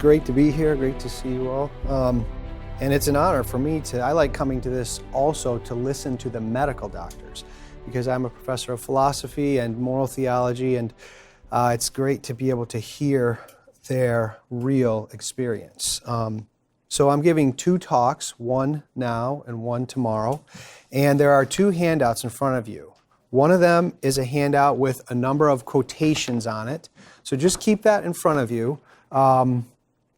great to be here. Great to see you all. And it's an honor for me I like coming to this also to listen to the medical doctors, because I'm a professor of philosophy and moral theology, and it's great to be able to hear their real experience. So I'm giving two talks, one now and one tomorrow, and there are two handouts in front of you. One of them is a handout with a number of quotations on it, so just keep that in front of you.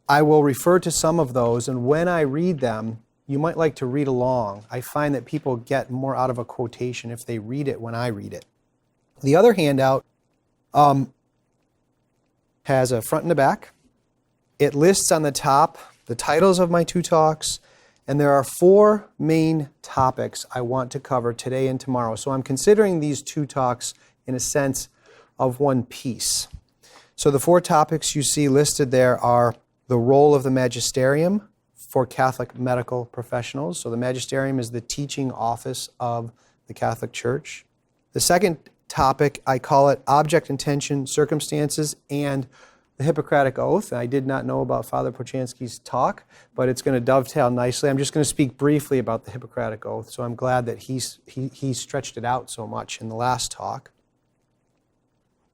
I will refer to some of those, and when I read them, you might like to read along. I find that people get more out of a quotation if they read it when I read it. The other handout has a front and a back. It lists on the top the titles of my two talks, and there are four main topics I want to cover today and tomorrow. So I'm considering these two talks in a sense of one piece. So the four topics you see listed there are the role of the Magisterium for Catholic medical professionals. So the Magisterium is the teaching office of the Catholic Church. The second topic, I call it object, intention, circumstances, and the Hippocratic Oath. I did not know about Father Pochansky's talk, but it's going to dovetail nicely. I'm just going to speak briefly about the Hippocratic Oath, so I'm glad that he stretched it out so much in the last talk.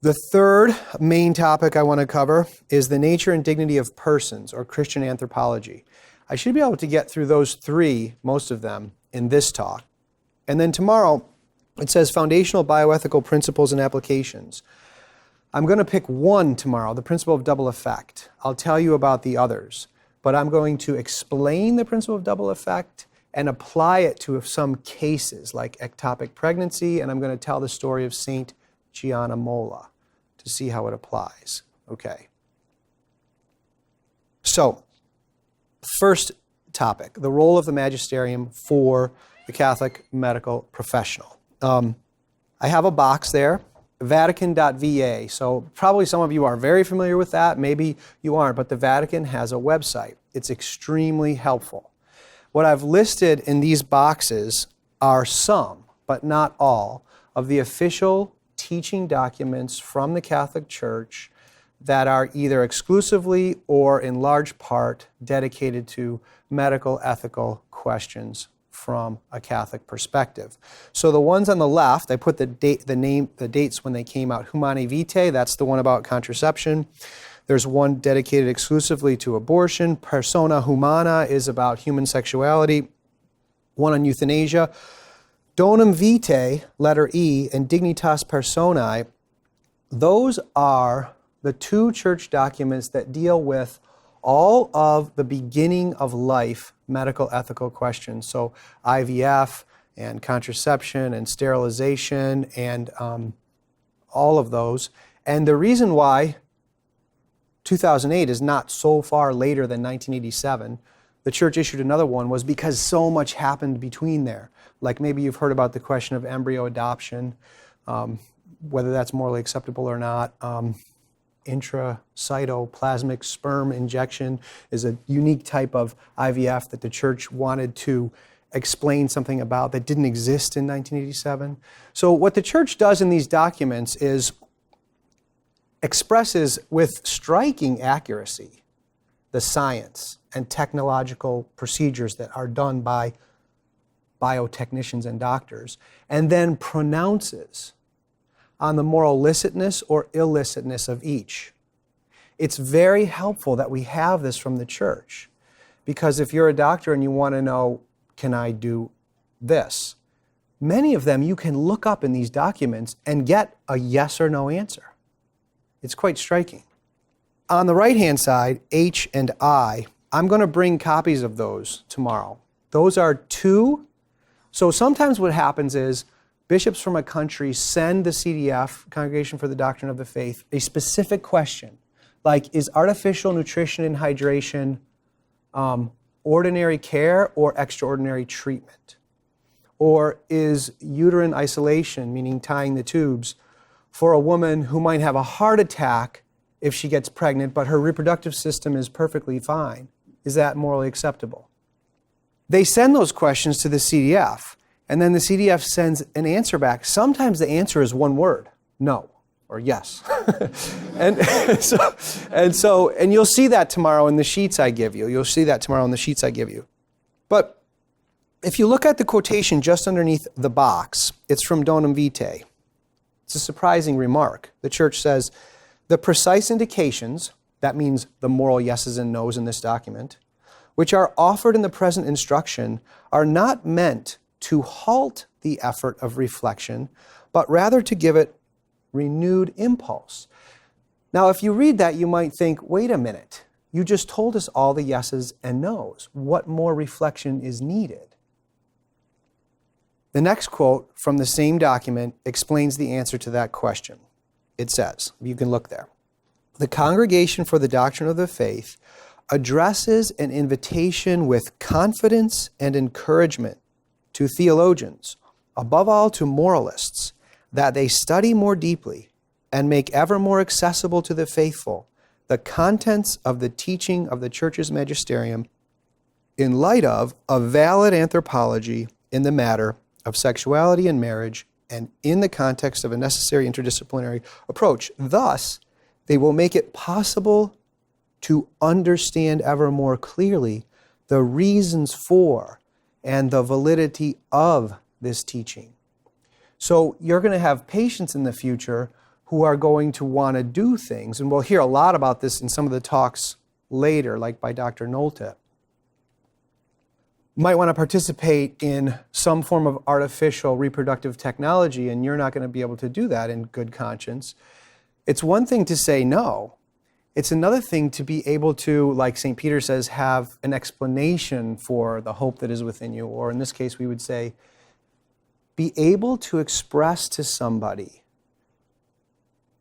The third main topic I want to cover is the nature and dignity of persons, or Christian anthropology. I should be able to get through those three, most of them, in this talk. And then tomorrow, it says foundational bioethical principles and applications. I'm going to pick one tomorrow, the principle of double effect. I'll tell you about the others, but I'm going to explain the principle of double effect and apply it to some cases like ectopic pregnancy, and I'm going to tell the story of Saint Gianna Molla to see how it applies. Okay. So, first topic, the role of the Magisterium for the Catholic medical professional. I have a box there, Vatican.va. So probably some of you are very familiar with that. Maybe you aren't, but the Vatican has a website. It's extremely helpful. What I've listed in these boxes are some, but not all, of the official teaching documents from the Catholic Church that are either exclusively or in large part dedicated to medical ethical questions from a Catholic perspective. So the ones on the left, I put the dates when they came out. Humanae Vitae, that's the one about contraception. There's one dedicated exclusively to abortion. Persona Humana is about human sexuality. One on euthanasia. Donum Vitae, letter E, and Dignitas Personae, those are the two church documents that deal with all of the beginning of life medical ethical questions. So IVF and contraception and sterilization and all of those. And the reason why 2008 is not so far later than 1987, the church issued another one, was because so much happened between there. Like maybe you've heard about the question of embryo adoption, whether that's morally acceptable or not. Intracytoplasmic sperm injection is a unique type of IVF that the church wanted to explain something about that didn't exist in 1987. So what the church does in these documents is expresses with striking accuracy the science and technological procedures that are done by biotechnicians and doctors, and then pronounces on the moral licitness or illicitness of each. It's very helpful that we have this from the church, because if you're a doctor and you want to know, can I do this? Many of them you can look up in these documents and get a yes or no answer. It's quite striking. On the right-hand side, H and I, I'm going to bring copies of those tomorrow. Those are two. So sometimes what happens is bishops from a country send the CDF, Congregation for the Doctrine of the Faith, a specific question, like is artificial nutrition and hydration ordinary care or extraordinary treatment? Or is uterine isolation, meaning tying the tubes, for a woman who might have a heart attack if she gets pregnant, but her reproductive system is perfectly fine, is that morally acceptable? They send those questions to the CDF, and then the CDF sends an answer back. Sometimes the answer is one word, no. or yes. and you'll see that tomorrow in the sheets I give you. You'll see that tomorrow in the sheets I give you. But if you look at the quotation just underneath the box, it's from Donum Vitae. It's a surprising remark. The church says, the precise indications, that means the moral yeses and nos in this document, which are offered in the present instruction are not meant to halt the effort of reflection, but rather to give it renewed impulse. Now, if you read that, you might think, wait a minute, you just told us all the yeses and nos. What more reflection is needed? The next quote from the same document explains the answer to that question. It says, you can look there, the Congregation for the Doctrine of the Faith addresses an invitation with confidence and encouragement to theologians, above all to moralists, that they study more deeply and make ever more accessible to the faithful the contents of the teaching of the Church's Magisterium in light of a valid anthropology in the matter of sexuality and marriage and in the context of a necessary interdisciplinary approach. Thus, they will make it possible to understand ever more clearly the reasons for and the validity of this teaching. So you're going to have patients in the future who are going to want to do things, and we'll hear a lot about this in some of the talks later, like by Dr. Nolte. Might want to participate in some form of artificial reproductive technology, and you're not going to be able to do that in good conscience. It's one thing to say no. It's another thing to be able to, like St. Peter says, have an explanation for the hope that is within you, or in this case we would say, be able to express to somebody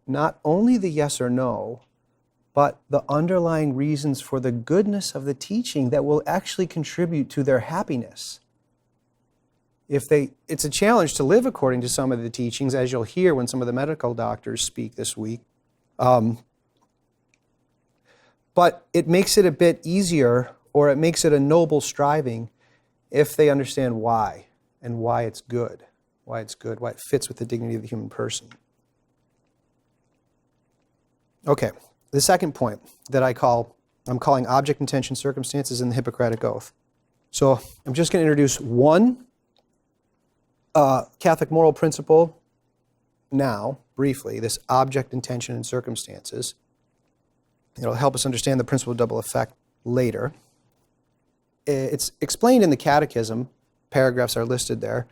not only the yes or no, but the underlying reasons for the goodness of the teaching that will actually contribute to their happiness. It's a challenge to live according to some of the teachings, as you'll hear when some of the medical doctors speak this week. But it makes it a bit easier, or it makes it a noble striving, if they understand why, and why it's good, why it fits with the dignity of the human person. Okay, the second point that I'm calling object, intention, circumstances in the Hippocratic Oath. So I'm just going to introduce one Catholic moral principle now, briefly, this object, intention, and circumstances. It'll help us understand the principle of double effect later. It's explained in the Catechism. Paragraphs are listed there.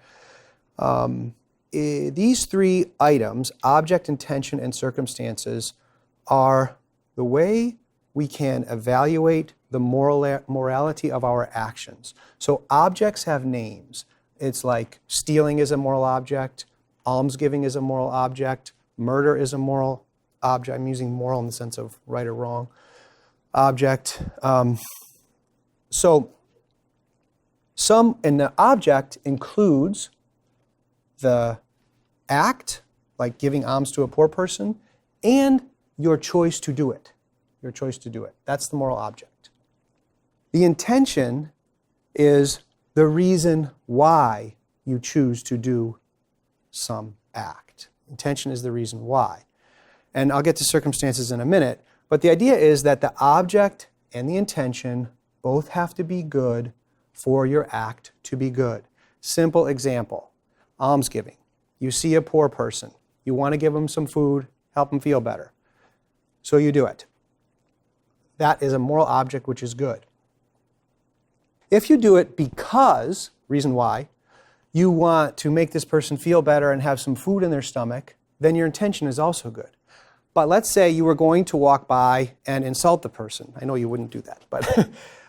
These three items, object, intention, and circumstances, are the way we can evaluate the morality of our actions. So objects have names. It's like stealing is a moral object, almsgiving is a moral object, murder is a moral object. I'm using moral in the sense of right or wrong object. And the object includes the act, like giving alms to a poor person, and your choice to do it. Your choice to do it. That's the moral object. The intention is the reason why you choose to do some act. Intention is the reason why. And I'll get to circumstances in a minute, but the idea is that the object and the intention both have to be good for your act to be good. Simple example, almsgiving. You see a poor person. You want to give them some food, help them feel better. So you do it. That is a moral object which is good. If you do it because, reason why, you want to make this person feel better and have some food in their stomach, then your intention is also good. But let's say you were going to walk by and insult the person. I know you wouldn't do that,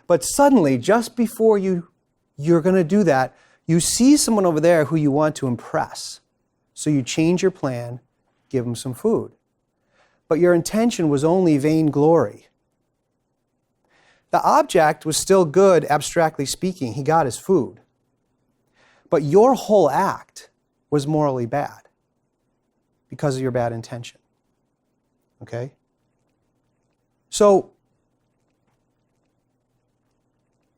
but suddenly, just before you're going to do that, you see someone over there who you want to impress. So you change your plan, give them some food. But your intention was only vainglory. The object was still good, abstractly speaking. He got his food. But your whole act was morally bad because of your bad intention. Okay? So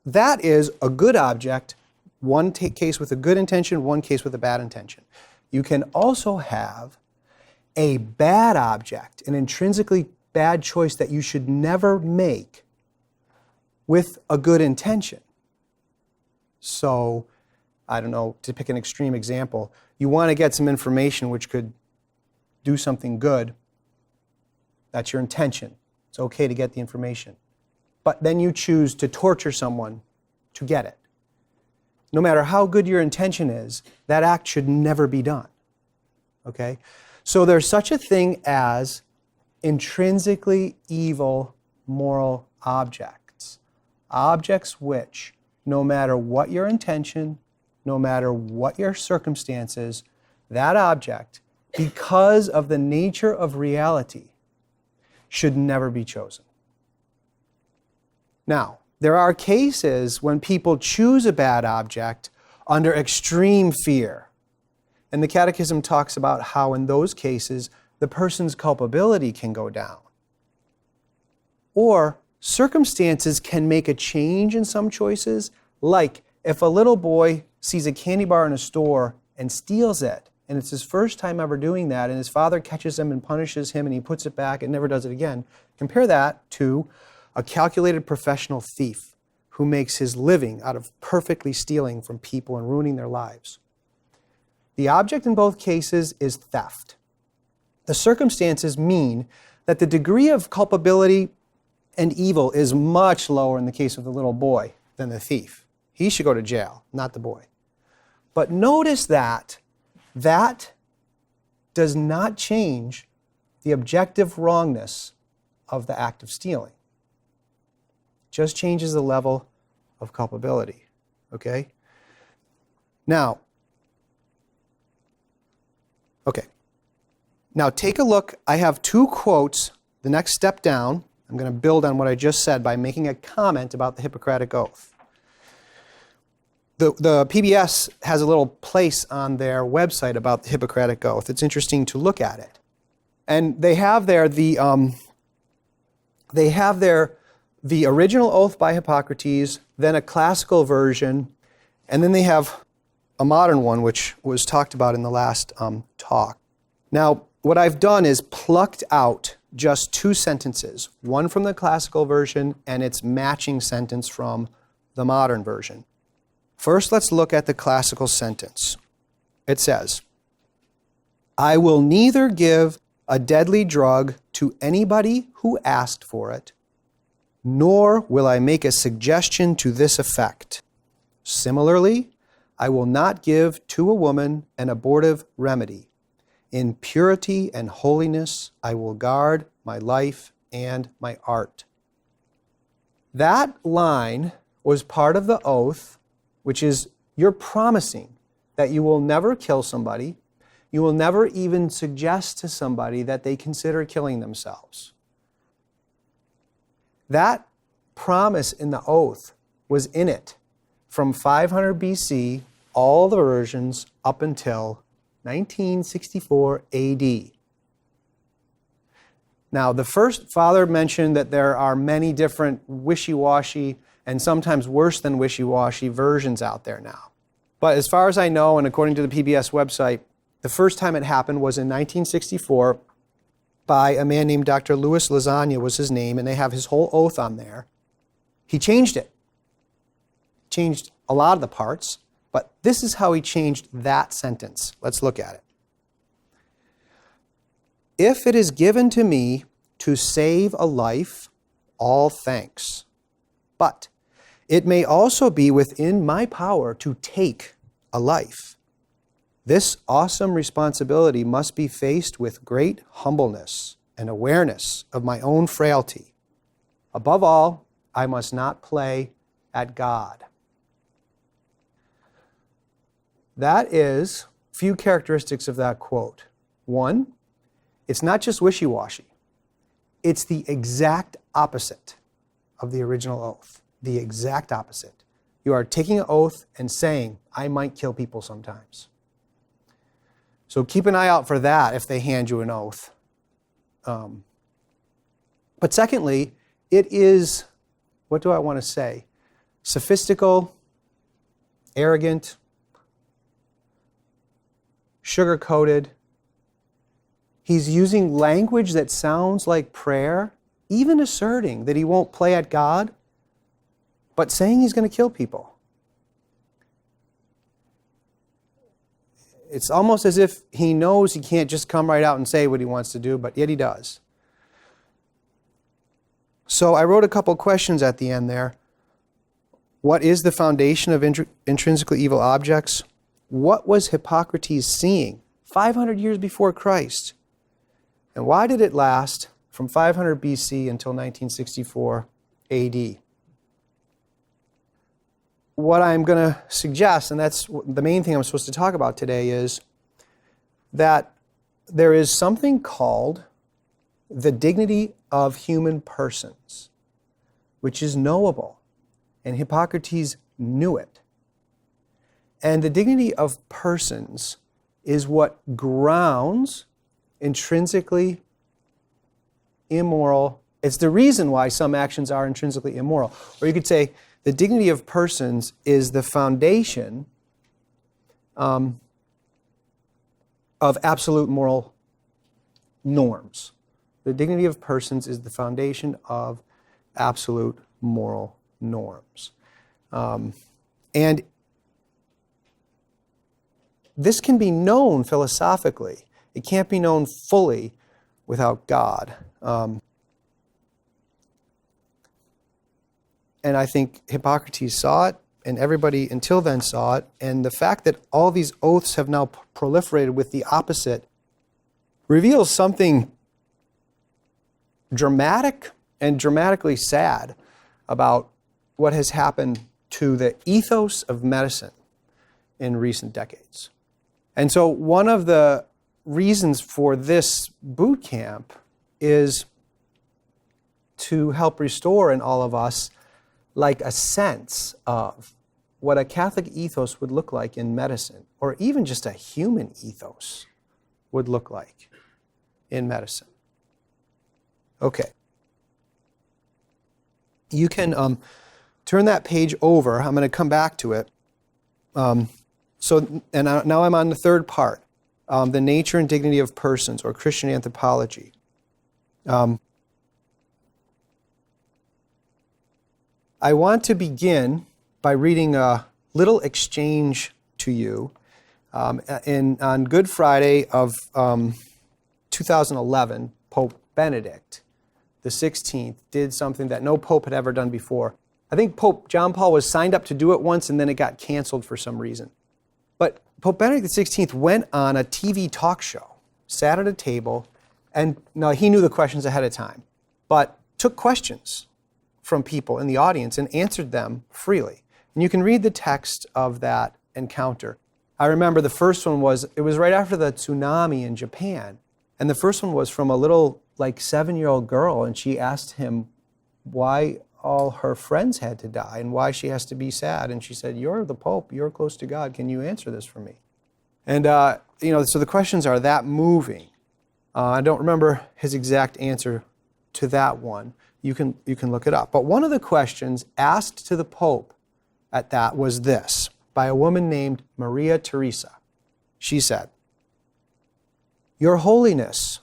that is a good object, one case with a good intention, one case with a bad intention. You can also have a bad object, an intrinsically bad choice that you should never make with a good intention. So, I don't know, to pick an extreme example, you want to get some information which could do something good. That's your intention. It's okay to get the information. But then you choose to torture someone to get it. No matter how good your intention is, that act should never be done. Okay? So there's such a thing as intrinsically evil moral objects. Objects which, no matter what your intention, no matter what your circumstances, that object, because of the nature of reality, should never be chosen. Now, there are cases when people choose a bad object under extreme fear. And the Catechism talks about how in those cases, the person's culpability can go down. Or circumstances can make a change in some choices, like if a little boy sees a candy bar in a store and steals it, and it's his first time ever doing that, and his father catches him and punishes him, and he puts it back and never does it again. Compare that to a calculated professional thief who makes his living out of perfectly stealing from people and ruining their lives. The object in both cases is theft. The circumstances mean that the degree of culpability and evil is much lower in the case of the little boy than the thief. He should go to jail, not the boy. But notice that does not change the objective wrongness of the act of stealing. It just changes the level of culpability. Okay? Now take a look. I have two quotes. The next step down, I'm going to build on what I just said by making a comment about the Hippocratic Oath. The PBS has a little place on their website about the Hippocratic Oath. It's interesting to look at it. And they have there the original oath by Hippocrates, then a classical version, and then they have a modern one, which was talked about in the last talk. Now, what I've done is plucked out just two sentences, one from the classical version and its matching sentence from the modern version. First, let's look at the classical sentence. It says, "I will neither give a deadly drug to anybody who asked for it, nor will I make a suggestion to this effect. Similarly, I will not give to a woman an abortive remedy. In purity and holiness, I will guard my life and my art." That line was part of the oath, which is you're promising that you will never kill somebody. You will never even suggest to somebody that they consider killing themselves. That promise in the oath was in it from 500 BC, all the versions up until 1964 AD. Now, the first father mentioned that there are many different wishy-washy and sometimes worse than wishy-washy versions out there now. But as far as I know, and according to the PBS website, the first time it happened was in 1964 by a man named Dr. Louis Lasgana was his name, and they have his whole oath on there. He changed it. Changed a lot of the parts, but this is how he changed that sentence. Let's look at it. "If it is given to me to save a life, all thanks. But it may also be within my power to take a life. This awesome responsibility must be faced with great humbleness and awareness of my own frailty. Above all, I must not play at God." That is a few characteristics of that quote. One, it's not just wishy-washy. It's the exact opposite of the original oath. The exact opposite. You are taking an oath and saying, I might kill people sometimes. So keep an eye out for that if they hand you an oath. But secondly, it is, what do I want to say? Sophistical, arrogant, sugar-coated, He's using language that sounds like prayer, even asserting that he won't play at God, but saying he's going to kill people. It's almost as if he knows he can't just come right out and say what he wants to do, but yet he does. So I wrote a couple questions at the end there. What is the foundation of intrinsically evil objects? What was Hippocrates seeing 500 years before Christ? And why did it last from 500 BC until 1964 AD? What I'm going to suggest, and that's the main thing I'm supposed to talk about today, is that there is something called the dignity of human persons, which is knowable, and Hippocrates knew it. And the dignity of persons is what grounds intrinsically immoral. It's the reason why some actions are intrinsically immoral. Or you could say the dignity of persons is the foundation of absolute moral norms. The dignity of persons is the foundation of absolute moral norms. And this can be known philosophically. It can't be known fully without God. And I think Hippocrates saw it, and everybody until then saw it. And the fact that all these oaths have now proliferated with the opposite reveals something dramatic and dramatically sad about what has happened to the ethos of medicine in recent decades. And so one of the reasons for this boot camp is to help restore in all of us like a sense of what a Catholic ethos would look like in medicine, or even just a human ethos would look like in medicine. Okay. You can turn that page over. I'm going to come back to it. Now I'm on the third part, the nature and dignity of persons, or Christian anthropology. I want to begin by reading a little exchange to you. On Good Friday of 2011, Pope Benedict the 16th did something that no pope had ever done before. I think Pope John Paul was signed up to do it once, and then it got canceled for some reason. But Pope Benedict the 16th went on a TV talk show, sat at a table, and now he knew the questions ahead of time, but took questions from people in the audience and answered them freely. And you can read the text of that encounter. I remember the first one it was right after the tsunami in Japan. And the first one was from a little, 7-year-old girl, and she asked him why all her friends had to die and why she has to be sad. And she said, "You're the Pope, you're close to God, can you answer this for me?" And, so the questions are that moving. I don't remember his exact answer to that one. You can look it up. But one of the questions asked to the Pope at that was this, by a woman named Maria Teresa. She said, "Your Holiness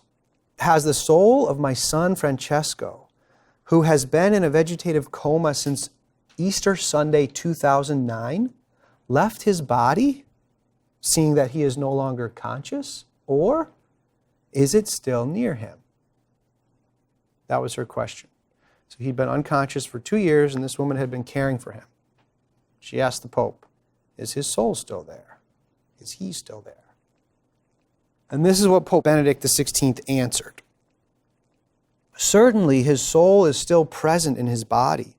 has the soul of my son Francesco, who has been in a vegetative coma since Easter Sunday 2009, left his body, seeing that he is no longer conscious, or is it still near him?" That was her question. So he'd been unconscious for 2 years, and this woman had been caring for him. She asked the Pope, is his soul still there? Is he still there? And this is what Pope Benedict XVI answered. "Certainly his soul is still present in his body.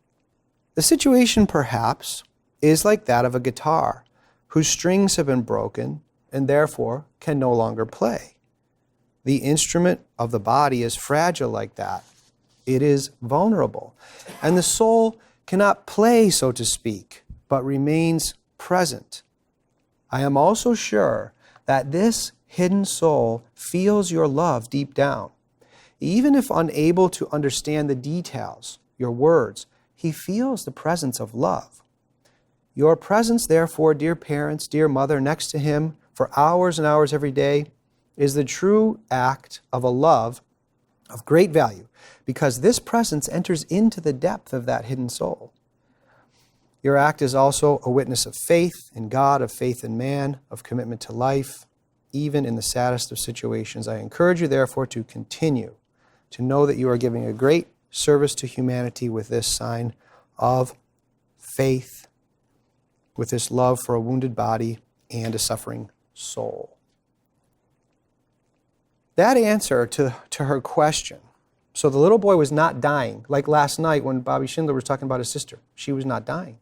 The situation, perhaps, is like that of a guitar whose strings have been broken and therefore can no longer play. The instrument of the body is fragile like that. It is vulnerable. And the soul cannot play, so to speak, but remains present. I am also sure that this hidden soul feels your love deep down. Even if unable to understand the details, your words, he feels the presence of love. Your presence, therefore, dear parents, dear mother, next to him for hours and hours every day, is the true act of a love of great value, because this presence enters into the depth of that hidden soul. Your act is also a witness of faith in God, of faith in man, of commitment to life, even in the saddest of situations. I encourage you, therefore, to continue to know that you are giving a great service to humanity with this sign of faith, with this love for a wounded body and a suffering soul. That answer to her question, so the little boy was not dying, like last night when Bobby Schindler was talking about his sister. She was not dying.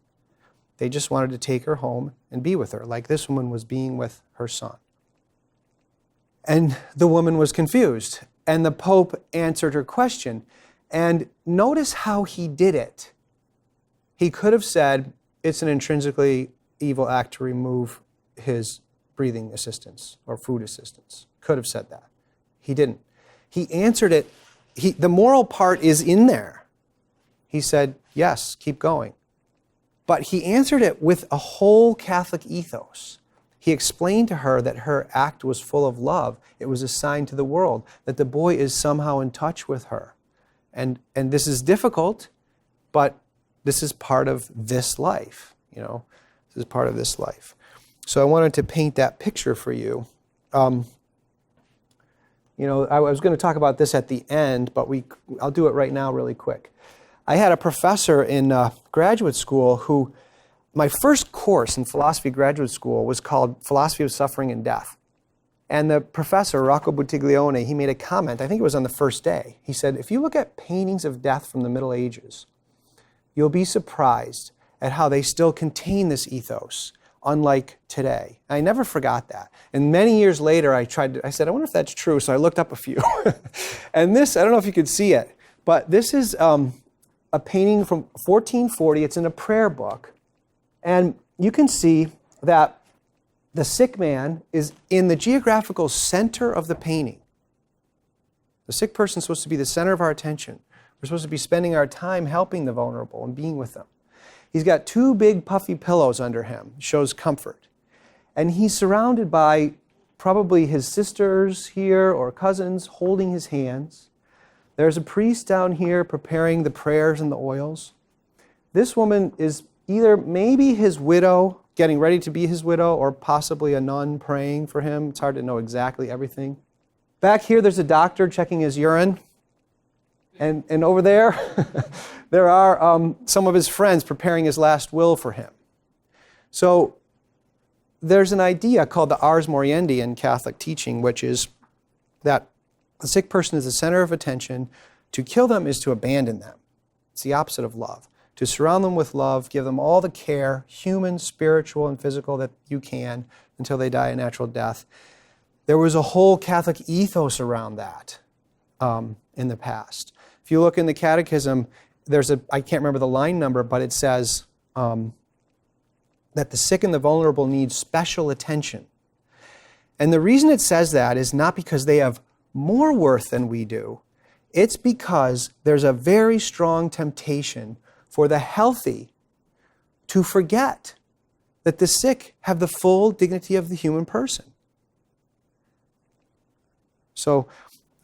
They just wanted to take her home and be with her, like this woman was being with her son. And the woman was confused, and the Pope answered her question. And notice how he did it. He could have said, it's an intrinsically evil act to remove his breathing assistance or food assistance. Could have said that. He didn't. He answered it. The moral part is in there. He said, yes, keep going. But he answered it with a whole Catholic ethos. He explained to her that her act was full of love. It was a sign to the world that the boy is somehow in touch with her. And this is difficult, but this is part of this life, you know. This is part of this life. So I wanted to paint that picture for you. You know, I was going to talk about this at the end, but I'll do it right now really quick. I had a professor in graduate school who, my first course in philosophy graduate school was called Philosophy of Suffering and Death. And the professor, Rocco Buttiglione, he made a comment, I think it was on the first day. He said, if you look at paintings of death from the Middle Ages, you'll be surprised at how they still contain this ethos, unlike today. I never forgot that. And many years later, I said, I wonder if that's true. So I looked up a few. And this, I don't know if you could see it, but this is a painting from 1440. It's in a prayer book. And you can see that the sick man is in the geographical center of the painting. The sick person is supposed to be the center of our attention. We're supposed to be spending our time helping the vulnerable and being with them. He's got two big puffy pillows under him, shows comfort. And he's surrounded by probably his sisters here or cousins holding his hands. There's a priest down here preparing the prayers and the oils. This woman is either maybe his widow, getting ready to be his widow, or possibly a nun praying for him. It's hard to know exactly everything. Back here, there's a doctor checking his urine. And over there, there are some of his friends preparing his last will for him. So there's an idea called the ars moriendi in Catholic teaching, which is that the sick person is the center of attention. To kill them is to abandon them. It's the opposite of love. To surround them with love, give them all the care, human, spiritual, and physical, that you can until they die a natural death. There was a whole Catholic ethos around that in the past. If you look in the Catechism, I can't remember the line number, but it says that the sick and the vulnerable need special attention. And the reason it says that is not because they have more worth than we do. It's because there's a very strong temptation for the healthy to forget that the sick have the full dignity of the human person. So,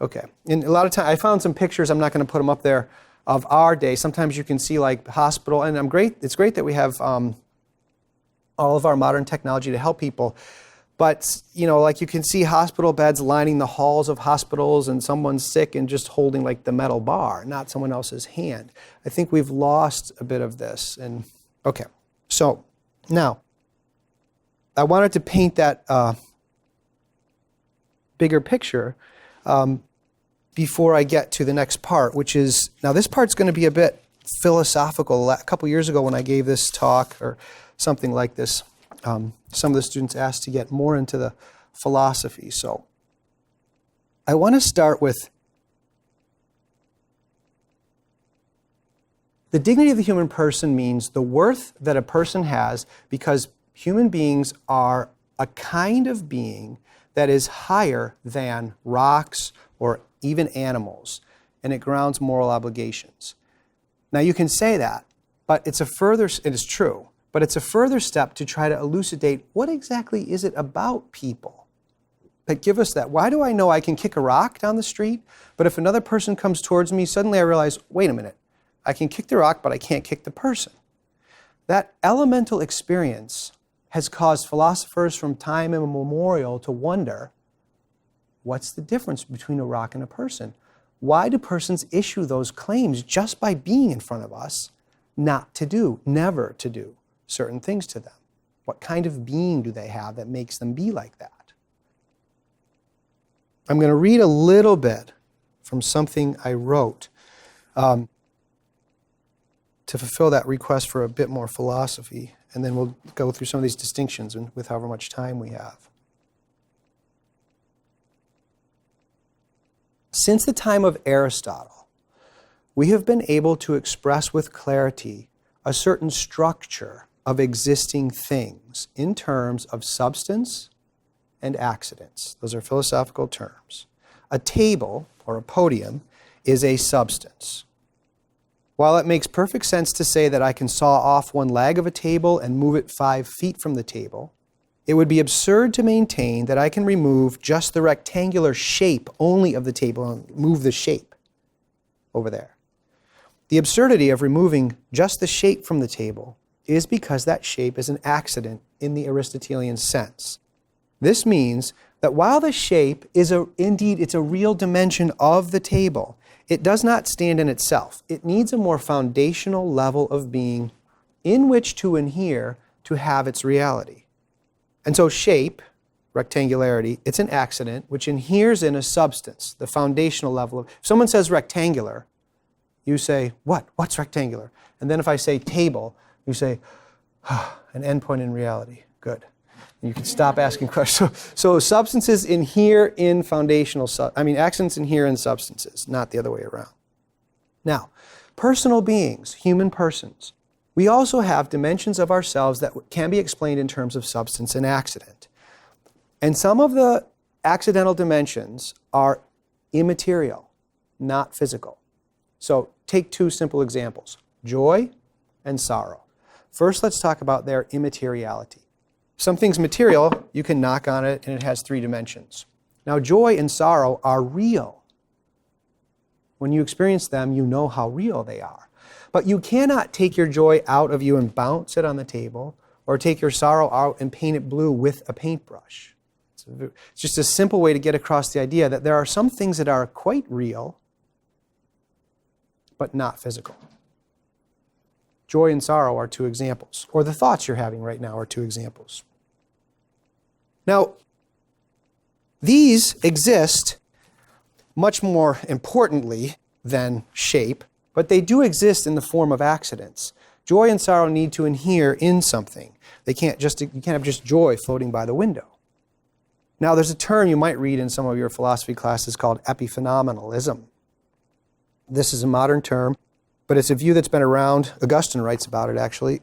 okay. And a lot of time, I found some pictures, I'm not going to put them up there, of our day. Sometimes you can see like hospital, and it's great that we have all of our modern technology to help people. But, you know, like you can see hospital beds lining the halls of hospitals, and someone's sick and just holding like the metal bar, not someone else's hand. I think we've lost a bit of this. And okay, so now I wanted to paint that bigger picture before I get to the next part, which is, now this part's going to be a bit philosophical. A couple years ago when I gave this talk or something like this, some of the students asked to get more into the philosophy. So I want to start with the dignity of the human person means the worth that a person has, because human beings are a kind of being that is higher than rocks or even animals, and it grounds moral obligations. Now you can say that, but it is true. But it's a further step to try to elucidate what exactly is it about people that give us that. Why do I know I can kick a rock down the street, but if another person comes towards me, suddenly I realize, wait a minute, I can kick the rock, but I can't kick the person. That elemental experience has caused philosophers from time immemorial to wonder, what's the difference between a rock and a person? Why do persons issue those claims just by being in front of us, not to do, never to do certain things to them? What kind of being do they have that makes them be like that? I'm going to read a little bit from something I wrote to fulfill that request for a bit more philosophy, and then we'll go through some of these distinctions with however much time we have. Since the time of Aristotle, we have been able to express with clarity a certain structure of existing things in terms of substance and accidents. Those are philosophical terms. A table, or a podium, is a substance. While it makes perfect sense to say that I can saw off one leg of a table and move it 5 feet from the table, it would be absurd to maintain that I can remove just the rectangular shape only of the table and move the shape over there. The absurdity of removing just the shape from the table is because that shape is an accident in the Aristotelian sense. This means that while the shape is it's a real dimension of the table, it does not stand in itself. It needs a more foundational level of being in which to inhere to have its reality. And so shape, rectangularity, it's an accident which inheres in a substance, the foundational level of. If someone says rectangular, you say, what? What's rectangular? And then if I say table, you say, an endpoint in reality. Good. And you can stop asking questions. So substances inhere in accidents inhere in substances, not the other way around. Now, personal beings, human persons, we also have dimensions of ourselves that can be explained in terms of substance and accident. And some of the accidental dimensions are immaterial, not physical. So take 2 simple examples, joy and sorrow. First, let's talk about their immateriality. Something's material, you can knock on it, and it has 3 dimensions. Now, joy and sorrow are real. When you experience them, you know how real they are. But you cannot take your joy out of you and bounce it on the table, or take your sorrow out and paint it blue with a paintbrush. It's just a simple way to get across the idea that there are some things that are quite real, but not physical. Joy and sorrow are 2 examples, or the thoughts you're having right now are 2 examples. Now, these exist much more importantly than shape, but they do exist in the form of accidents. Joy and sorrow need to inhere in something. You can't have just joy floating by the window. Now, there's a term you might read in some of your philosophy classes called epiphenomenalism. This is a modern term, but it's a view that's been around. Augustine writes about it, actually,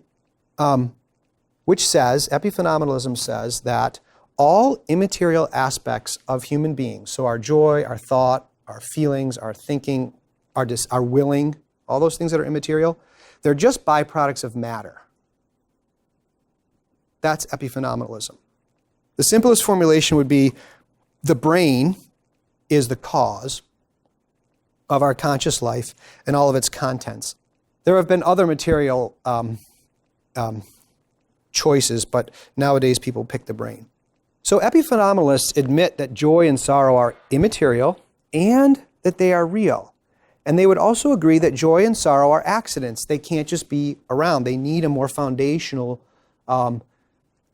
which says, epiphenomenalism says that all immaterial aspects of human beings, so our joy, our thought, our feelings, our thinking, our willing, all those things that are immaterial, they're just byproducts of matter. That's epiphenomenalism. The simplest formulation would be the brain is the cause of our conscious life and all of its contents. There have been other material choices, but nowadays people pick the brain. So epiphenomenalists admit that joy and sorrow are immaterial and that they are real. And they would also agree that joy and sorrow are accidents. They can't just be around. They need a more foundational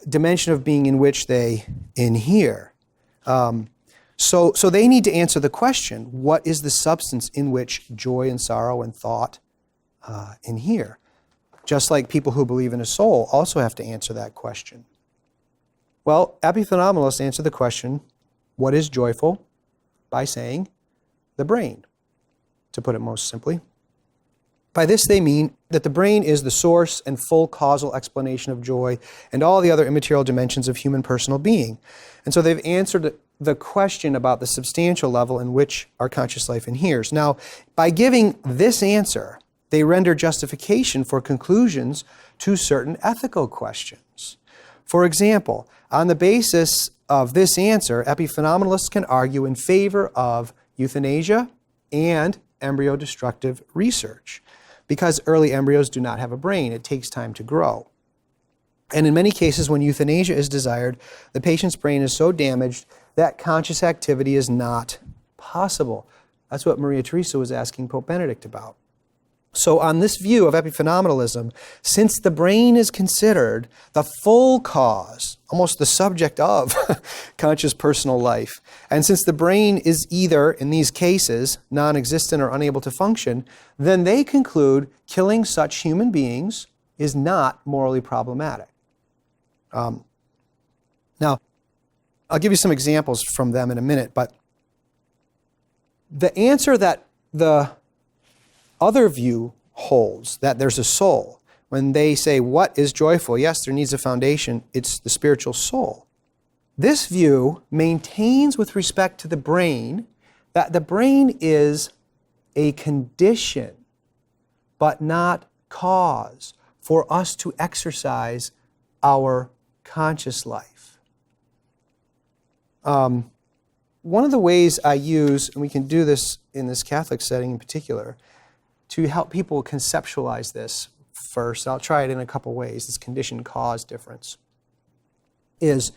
dimension of being in which they inhere. So they need to answer the question, what is the substance in which joy and sorrow and thought inhere? Just like people who believe in a soul also have to answer that question. Well, epiphenomenalists answer the question, what is joyful? By saying, the brain, to put it most simply. By this they mean that the brain is the source and full causal explanation of joy and all the other immaterial dimensions of human personal being. And so they've answered the question about the substantial level in which our conscious life inheres. Now, by giving this answer, they render justification for conclusions to certain ethical questions. For example, on the basis of this answer, epiphenomenalists can argue in favor of euthanasia and embryo-destructive research. Because early embryos do not have a brain, it takes time to grow. And in many cases, when euthanasia is desired, the patient's brain is so damaged that conscious activity is not possible. That's what Maria Teresa was asking Pope Benedict about. So on this view of epiphenomenalism, since the brain is considered the full cause, almost the subject of conscious personal life, and since the brain is either, in these cases, non-existent or unable to function, then they conclude killing such human beings is not morally problematic. Now, I'll give you some examples from them in a minute, but the answer that the other view holds, that there's a soul, when they say, what is joyful? Yes, there needs a foundation. It's the spiritual soul. This view maintains with respect to the brain that the brain is a condition, but not cause, for us to exercise our conscious life. One of the ways I use, and we can do this in this Catholic setting in particular, to help people conceptualize this first, I'll try it in a couple ways, this condition-cause difference, is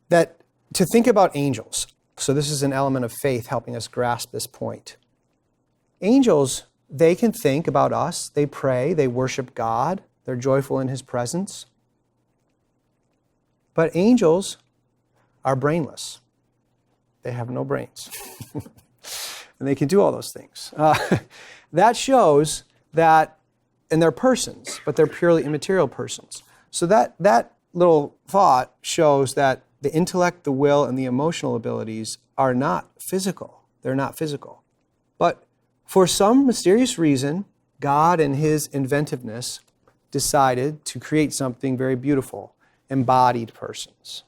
that to think about angels. So this is an element of faith helping us grasp this point. Angels, they can think about us, they pray, they worship God, they're joyful in His presence. But angels are brainless. They have no brains. And they can do all those things. That shows that, and they're persons, but they're purely immaterial persons. So that little thought shows that the intellect, the will, and the emotional abilities are not physical. They're not physical. But for some mysterious reason, God in His inventiveness decided to create something very beautiful, embodied persons.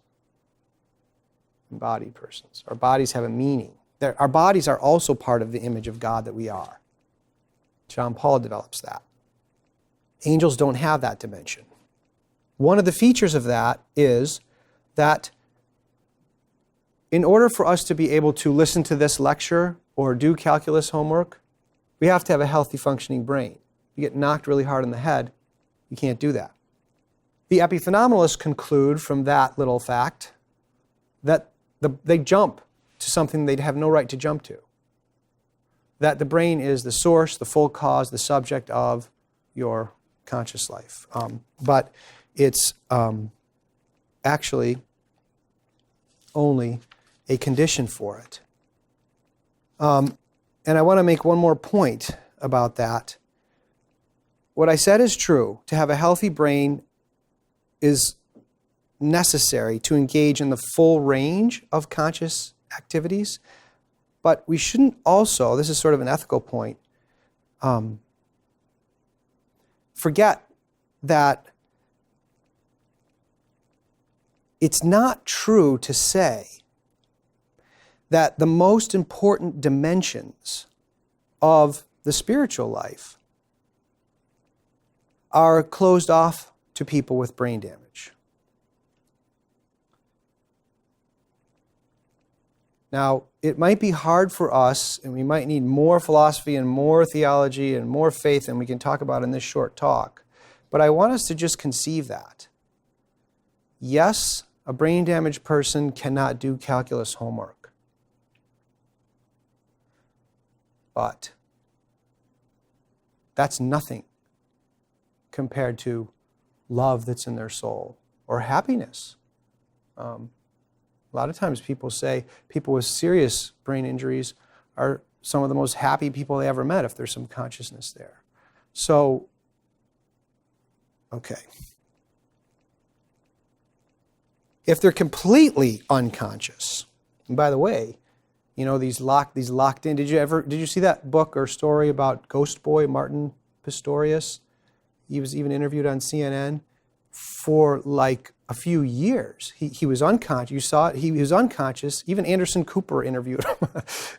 Embodied persons. Our bodies have a meaning. Our bodies are also part of the image of God that we are. John Paul develops that. Angels don't have that dimension. One of the features of that is that in order for us to be able to listen to this lecture or do calculus homework, we have to have a healthy functioning brain. You get knocked really hard on the head, you can't do that. The epiphenomenalists conclude from that little fact that they jump to something they'd have no right to jump to. That the brain is the source, the full cause, the subject of your conscious life. But it's actually only a condition for it. And I want to make one more point about that. What I said is true. To have a healthy brain is necessary to engage in the full range of conscious activities. But we shouldn't also, this is sort of an ethical point, forget that it's not true to say that the most important dimensions of the spiritual life are closed off to people with brain damage. Now, it might be hard for us, and we might need more philosophy and more theology and more faith than we can talk about in this short talk, but I want us to just conceive that. Yes, a brain-damaged person cannot do calculus homework. But that's nothing compared to love that's in their soul or happiness. A lot of times people say people with serious brain injuries are some of the most happy people they ever met if there's some consciousness there. So, okay. If they're completely unconscious, and by the way, you know, these locked in, did you see that book or story about Ghost Boy, Martin Pistorius? He was even interviewed on CNN for like a few years. He was unconscious. You saw it. He was unconscious. Even Anderson Cooper interviewed him.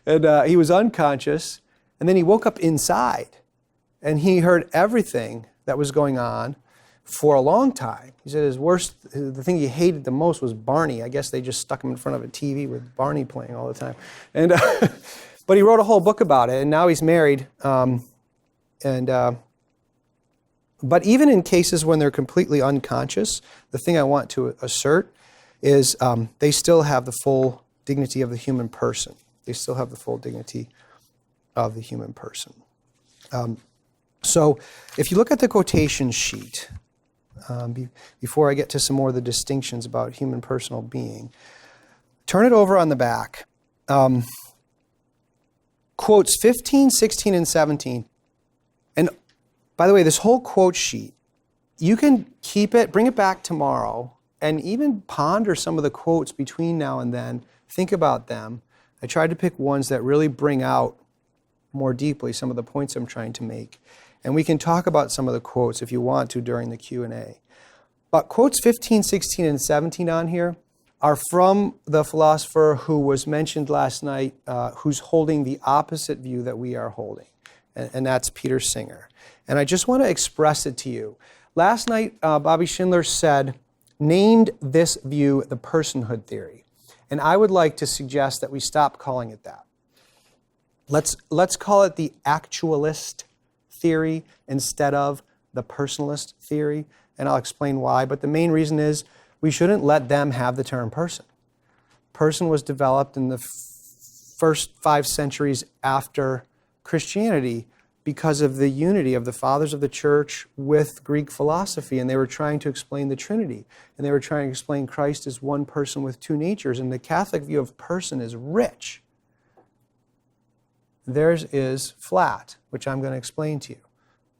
And he was unconscious. And then he woke up inside. And he heard everything that was going on. for a long time. He said the thing he hated the most was Barney. I guess they just stuck him in front of a TV with Barney playing all the time. And but he wrote a whole book about it, and now he's married. But even in cases when they're completely unconscious, the thing I want to assert is they still have the full dignity of the human person. They still have the full dignity of the human person. So if you look at the quotation sheet, before I get to some more of the distinctions about human personal being, turn it over on the back. Quotes 15, 16, and 17. And by the way, this whole quote sheet, you can keep it, bring it back tomorrow, and even ponder some of the quotes between now and then. Think about them. I tried to pick ones that really bring out more deeply some of the points I'm trying to make. And we can talk about some of the quotes if you want to during the Q&A. But quotes 15, 16, and 17 on here are from the philosopher who was mentioned last night, who's holding the opposite view that we are holding. And that's Peter Singer. And I just want to express it to you. Last night, Bobby Schindler named this view the personhood theory. And I would like to suggest that we stop calling it that. Let's call it the actualist theory instead of the personalist theory. And I'll explain why. But the main reason is we shouldn't let them have the term person. Person was developed in the first 5 centuries after Christianity because of the unity of the fathers of the church with Greek philosophy, and they were trying to explain the Trinity, and they were trying to explain Christ as one person with 2 natures, and the Catholic view of person is rich. Theirs is flat, which I'm going to explain to you.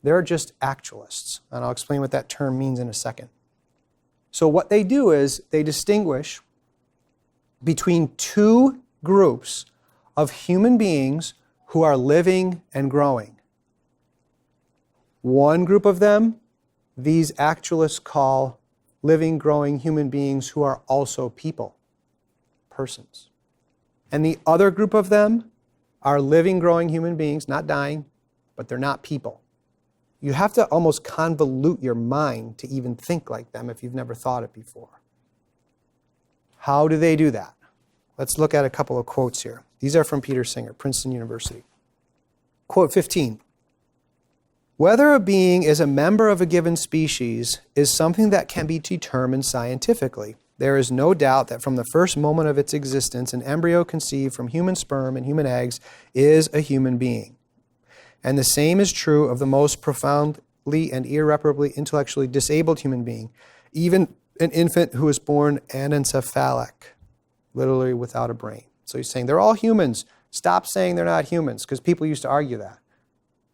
They're just actualists, and I'll explain what that term means in a second. So what they do is they distinguish between 2 groups of human beings who are living and growing. One group of them, these actualists call living, growing human beings who are also people, persons. And the other group of them are living, growing human beings, not dying, but they're not people. You have to almost convolute your mind to even think like them if you've never thought it before. How do they do that? Let's look at a couple of quotes here. These are from Peter Singer, Princeton University. Quote 15. Whether a being is a member of a given species is something that can be determined scientifically. There is no doubt that from the first moment of its existence, an embryo conceived from human sperm and human eggs is a human being. And the same is true of the most profoundly and irreparably intellectually disabled human being, even an infant who is born anencephalic, literally without a brain. So he's saying they're all humans. Stop saying they're not humans, because people used to argue that.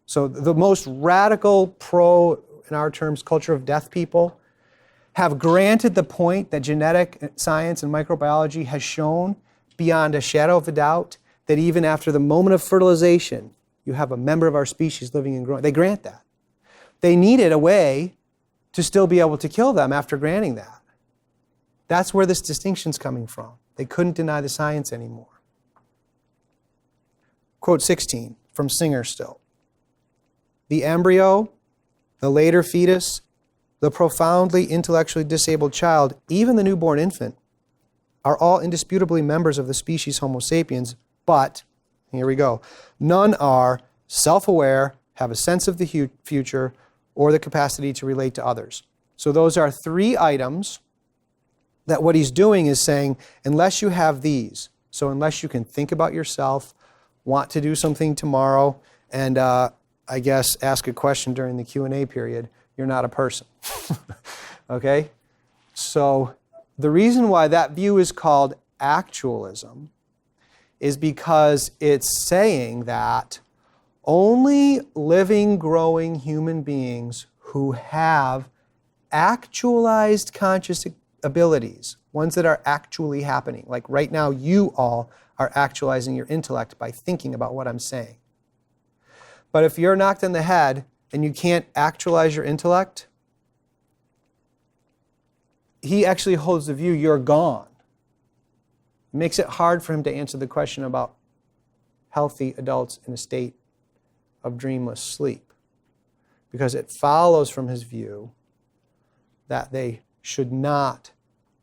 So the most radical pro, in our terms, culture of death people have granted the point that genetic science and microbiology has shown beyond a shadow of a doubt that even after the moment of fertilization, you have a member of our species living and growing. They grant that. They needed a way to still be able to kill them after granting that. That's where this distinction's coming from. They couldn't deny the science anymore. Quote 16, from Singer still. The embryo, the later fetus, the profoundly intellectually disabled child, even the newborn infant, are all indisputably members of the species Homo sapiens, but, here we go, none are self-aware, have a sense of the future, or the capacity to relate to others. So those are 3 items that what he's doing is saying, unless you have these, so unless you can think about yourself, want to do something tomorrow, and I guess ask a question during the Q&A period, you're not a person. Okay? So the reason why that view is called actualism is because it's saying that only living, growing human beings who have actualized conscious abilities, ones that are actually happening, like right now you all are actualizing your intellect by thinking about what I'm saying. But if you're knocked in the head and you can't actualize your intellect, he actually holds the view you're gone. It makes it hard for him to answer the question about healthy adults in a state of dreamless sleep, because it follows from his view that they should not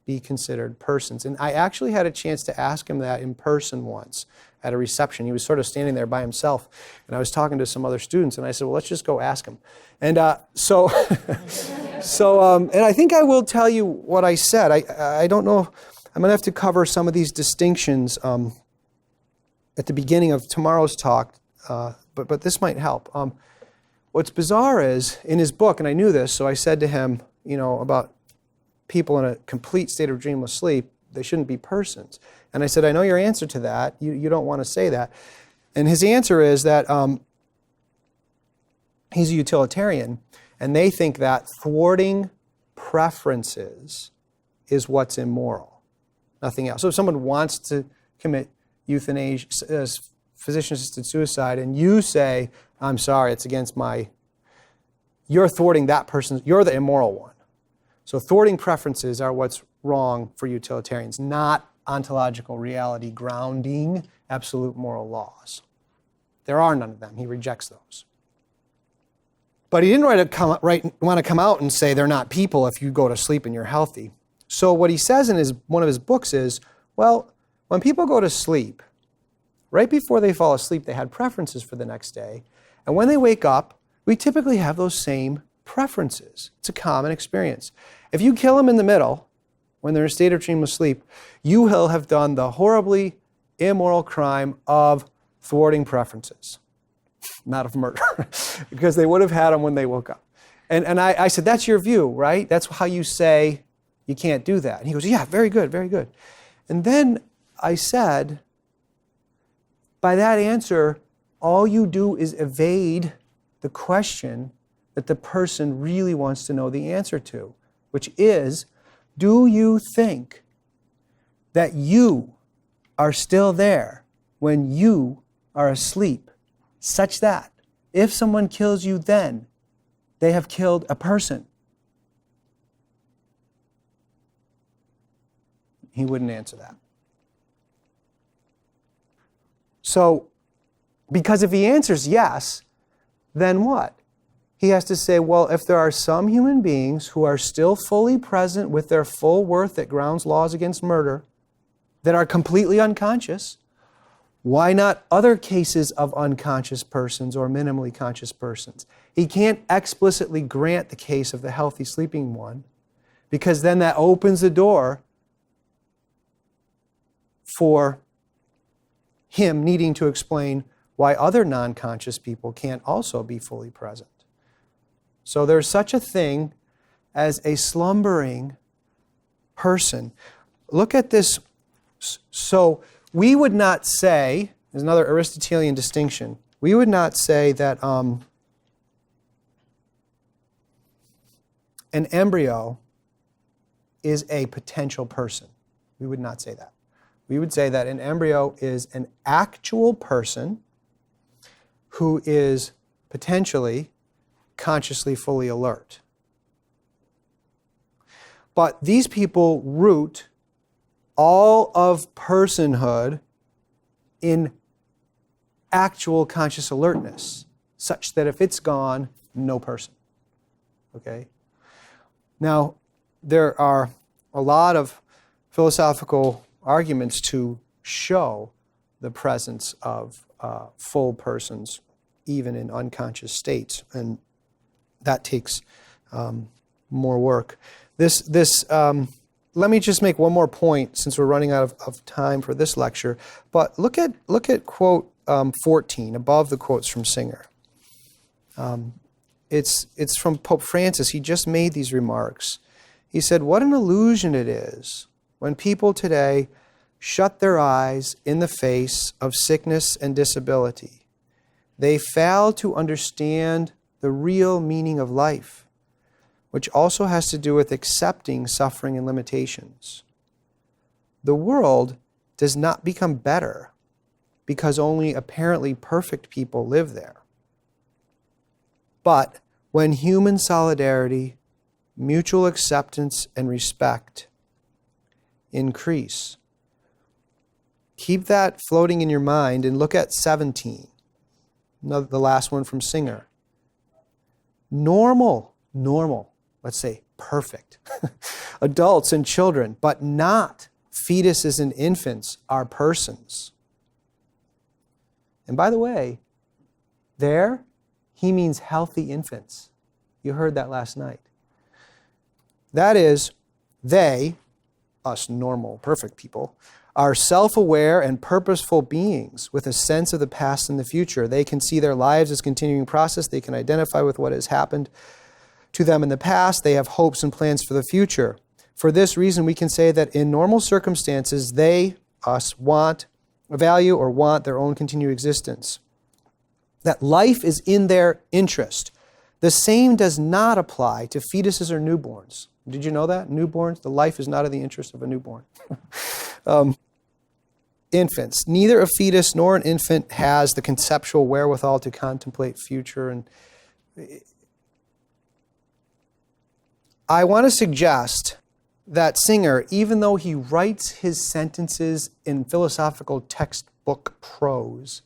be considered persons. And I actually had a chance to ask him that in person once at a reception. He was sort of standing there by himself, and I was talking to some other students, and I said, well, let's just go ask him. And so and I think I will tell you what I said. I don't know, I'm going to have to cover some of these distinctions at the beginning of tomorrow's talk, but this might help. What's bizarre is, in his book, and I knew this, so I said to him, about people in a complete state of dreamless sleep, they shouldn't be persons. And I said, I know your answer to that. You don't want to say that. And his answer is that he's a utilitarian, and they think that thwarting preferences is what's immoral, nothing else. So if someone wants to commit euthanasia, physician-assisted suicide, and you say, I'm sorry, it's against you're thwarting that person, you're the immoral one. So thwarting preferences are what's wrong for utilitarians, not ontological reality grounding absolute moral laws. There are none of them. He rejects those. But he didn't want to come out and say they're not people if you go to sleep and you're healthy. So what he says in one of his books is, well, when people go to sleep, right before they fall asleep, they had preferences for the next day. And when they wake up, we typically have those same preferences. It's a common experience. If you kill them in the middle, when they're in a state of dreamless sleep, you will have done the horribly immoral crime of thwarting preferences, not of murder, because they would have had them when they woke up. And I said, that's your view, right? That's how you say you can't do that. And he goes, yeah, very good, very good. And then I said, by that answer, all you do is evade the question that the person really wants to know the answer to, which is, do you think that you are still there when you are asleep, such that if someone kills you then, they have killed a person? He wouldn't answer that. So, because if he answers yes, then what? He has to say, well, if there are some human beings who are still fully present with their full worth that grounds laws against murder, that are completely unconscious, why not other cases of unconscious persons or minimally conscious persons? He can't explicitly grant the case of the healthy sleeping one, because then that opens the door for him needing to explain why other non-conscious people can't also be fully present. So there's such a thing as a slumbering person. Look at this. So we would not say, there's another Aristotelian distinction, we would not say that an embryo is a potential person. We would not say that. We would say that an embryo is an actual person who is potentially consciously fully alert. But these people root all of personhood in actual conscious alertness, such that if it's gone, no person. Okay? Now, there are a lot of philosophical arguments to show the presence of full persons, even in unconscious states, and that takes more work. Let me just make one more point, since we're running out of time for this lecture. But look at quote 14 above the quotes from Singer. It's from Pope Francis. He just made these remarks. He said, "What an illusion it is when people today shut their eyes in the face of sickness and disability. They fail to understand the real meaning of life, which also has to do with accepting suffering and limitations. The world does not become better because only apparently perfect people live there. But when human solidarity, mutual acceptance, and respect increase." Keep that floating in your mind and look at 17, the last one from Singer. Normal, let's say perfect. Adults and children, but not fetuses and infants, are persons. And by the way, there, he means healthy infants. You heard that last night. That is, they, us normal, perfect people, are self-aware and purposeful beings with a sense of the past and the future. They can see their lives as a continuing process. They can identify with what has happened to them in the past. They have hopes and plans for the future. For this reason, we can say that in normal circumstances, they, us, value or want their own continued existence. That life is in their interest. The same does not apply to fetuses or newborns. Did you know that? Newborns, the life is not in the interest of a newborn. Infants. Neither a fetus nor an infant has the conceptual wherewithal to contemplate future. And I want to suggest that Singer, even though he writes his sentences in philosophical textbook prose,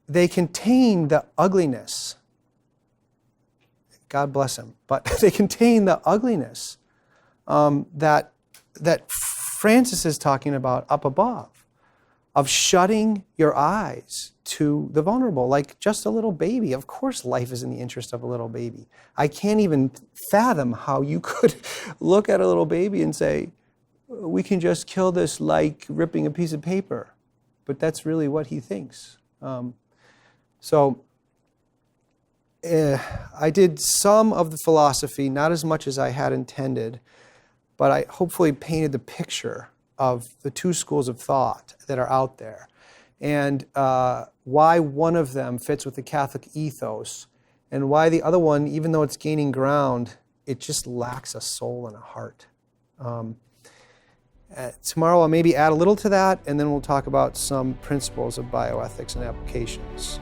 they contain the ugliness. God bless him, but they contain the ugliness that Francis is talking about up above, of shutting your eyes to the vulnerable, like just a little baby. Of course life is in the interest of a little baby. I can't even fathom how you could look at a little baby and say, we can just kill this like ripping a piece of paper. But that's really what he thinks. I did some of the philosophy, not as much as I had intended, but I hopefully painted the picture of the two schools of thought that are out there, and why one of them fits with the Catholic ethos, and why the other one, even though it's gaining ground, it just lacks a soul and a heart. Tomorrow I'll maybe add a little to that, and then we'll talk about some principles of bioethics and applications.